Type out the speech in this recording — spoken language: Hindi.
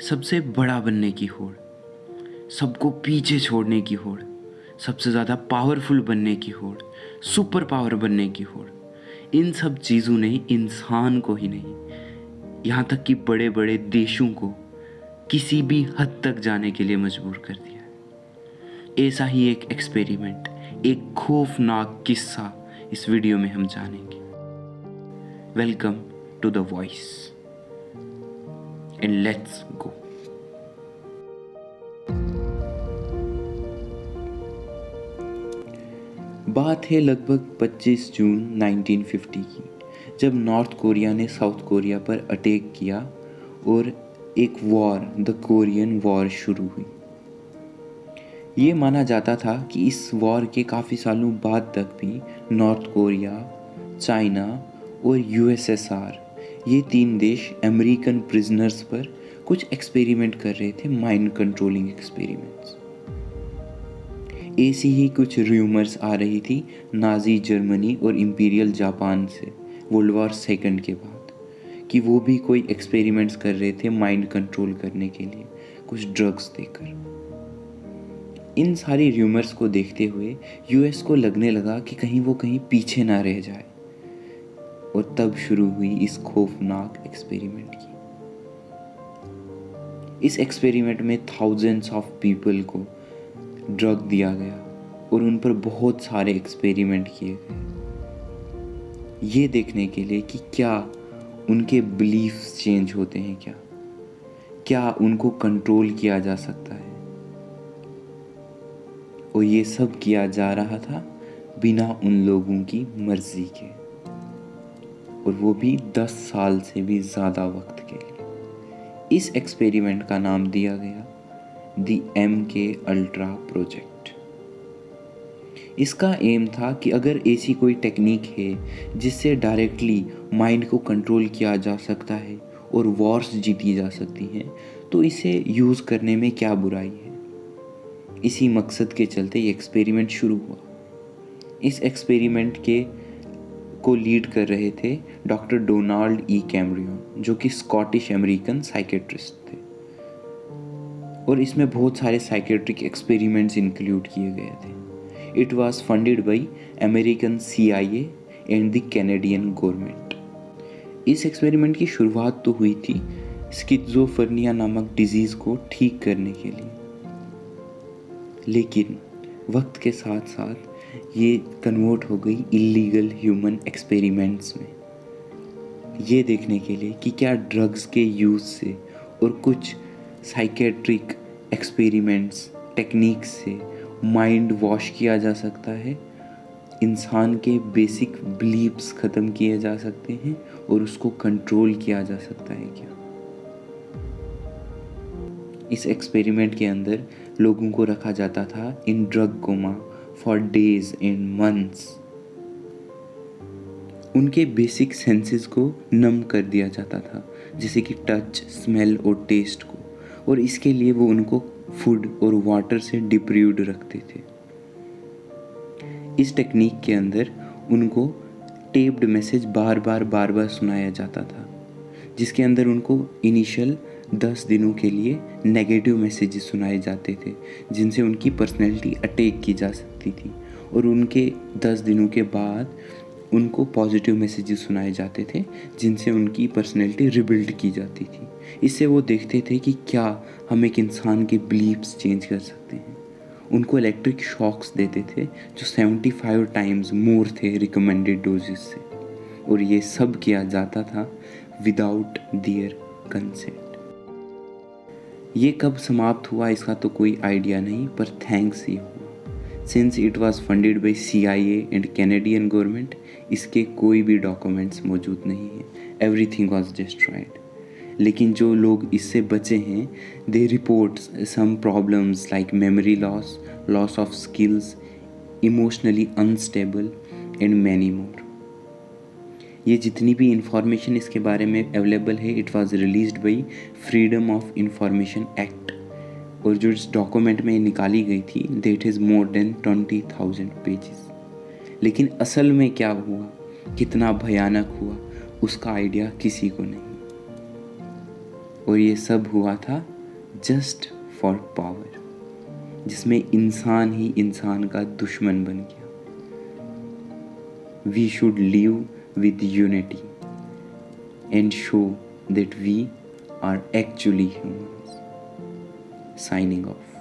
सबसे बड़ा बनने की होड़, सबको पीछे छोड़ने की होड़, सबसे ज़्यादा पावरफुल बनने की होड़, सुपर पावर बनने की होड़। इन सब चीज़ों ने इंसान को ही नहीं, यहाँ तक कि बड़े बड़े देशों को किसी भी हद तक जाने के लिए मजबूर कर दिया है। ऐसा ही एक एक्सपेरिमेंट, एक खौफनाक किस्सा इस वीडियो में हम जानेंगे। Welcome to the voice and let's go. बात है लगभग 25 जून 1950 की, जब नॉर्थ कोरिया ने साउथ कोरिया पर अटैक किया और एक वॉर, द कोरियन वॉर शुरू हुई। ये माना जाता था कि इस वॉर के काफ़ी सालों बाद तक भी नॉर्थ कोरिया, चाइना और यूएसएसआर, ये तीन देश अमेरिकन प्रिजनर्स पर कुछ एक्सपेरिमेंट कर रहे थे, माइंड कंट्रोलिंग एक्सपेरिमेंट्स। ऐसी ही कुछ र्यूमर्स आ रही थी नाजी जर्मनी और इंपीरियल जापान से वर्ल्ड वॉर सेकंड के बाद, कि वो भी कोई एक्सपेरिमेंट्स कर रहे थे माइंड कंट्रोल करने के लिए कुछ ड्रग्स देकर। इन सारी र्यूमर्स को देखते हुए यूएस को लगने लगा कि कहीं वो कहीं पीछे ना रह जाए, और तब शुरू हुई इस खौफनाक एक्सपेरिमेंट की। इस एक्सपेरिमेंट में थाउजेंड्स ऑफ पीपल को ड्रग दिया गया और उन पर बहुत सारे एक्सपेरिमेंट किए गए, ये देखने के लिए कि क्या उनके बिलीफ्स चेंज होते हैं, क्या उनको कंट्रोल किया जा सकता है। और ये सब किया जा रहा था बिना उन लोगों की मर्जी के, और वो भी 10 साल से भी ज़्यादा वक्त के लिए। इस एक्सपेरिमेंट का नाम दिया गया दी MK अल्ट्रा प्रोजेक्ट। इसका एम था कि अगर ऐसी कोई टेक्निक है जिससे डायरेक्टली माइंड को कंट्रोल किया जा सकता है और वॉर्स जीती जा सकती हैं, तो इसे यूज़ करने में क्या बुराई है। इसी मकसद के चलते ये एक्सपेरिमेंट शुरू हुआ। इस एक्सपेरिमेंट को लीड कर रहे थे डॉक्टर डोनाल्ड ई कैमरियन, जो कि स्कॉटिश अमेरिकन साइकेट्रिस्ट थे, और इसमें बहुत सारे साइकेट्रिक एक्सपेरिमेंट्स इंक्लूड किए गए थे। It was funded bye American CIA and the Canadian government. इस एक्सपेरिमेंट की शुरुआत तो हुई थी स्किज़ोफ्रेनिया नामक डिजीज़ को ठीक करने के लिए, लेकिन वक्त के साथ साथ ये कन्वर्ट हो गई इलीगल ह्यूमन एक्सपेरिमेंट्स में, ये देखने के लिए कि क्या ड्रग्स के यूज़ से और कुछ साइकेट्रिक एक्सपेरिमेंट्स टेक्निक्स से माइंड वॉश किया जा सकता है, इंसान के बेसिक बिलीव्स ख़त्म किए जा सकते हैं और उसको कंट्रोल किया जा सकता है क्या। इस एक्सपेरिमेंट के अंदर लोगों को रखा जाता था in drug coma for days and months. उनके बेसिक सेंसेस को नम कर दिया जाता था, जैसे कि टच, स्मेल और टेस्ट को, और इसके लिए वो उनको फूड और वाटर से डिप्रीव्ड रखते थे। इस टेक्निक के अंदर उनको टेप्ड मैसेज बार बार सुनाया जाता था, जिसके अंदर उनको इनिशियल 10 दिनों के लिए नेगेटिव मैसेजेस सुनाए जाते थे, जिनसे उनकी पर्सनैलिटी अटैक की जा सकती थी, और उनके 10 दिनों के बाद उनको पॉजिटिव मैसेजेस सुनाए जाते थे, जिनसे उनकी पर्सनैलिटी रिबिल्ड की जाती थी। इससे वो देखते थे कि क्या हम एक इंसान के बिलीव्स चेंज कर सकते हैं। उनको इलेक्ट्रिक शॉक्स देते थे जो 75 टाइम्स मोर थे रिकमेंडेड डोजेस से, और ये सब किया जाता था विदाउट देयर कंसेंट। ये कब समाप्त हुआ इसका तो कोई आइडिया नहीं, पर थैंक्स ये हुआ। Since it was funded by CIA and Canadian government, इसके कोई भी डॉक्यूमेंट्स मौजूद नहीं है। Everything was destroyed. लेकिन जो लोग इससे बचे हैं, they report some problems like memory loss, loss of skills, emotionally unstable and many more. ये जितनी भी इंफॉर्मेशन इसके बारे में अवेलेबल है, it was released by freedom of information act, और जो इस डॉक्यूमेंट में निकाली गई थी that is more than 20,000 pages. लेकिन असल में क्या हुआ, कितना भयानक हुआ, उसका आइडिया किसी को नहीं। और ये सब हुआ था जस्ट फॉर पावर, जिसमें इंसान ही इंसान का दुश्मन बन गया। We should live with unity and show that we are actually humans. Signing off.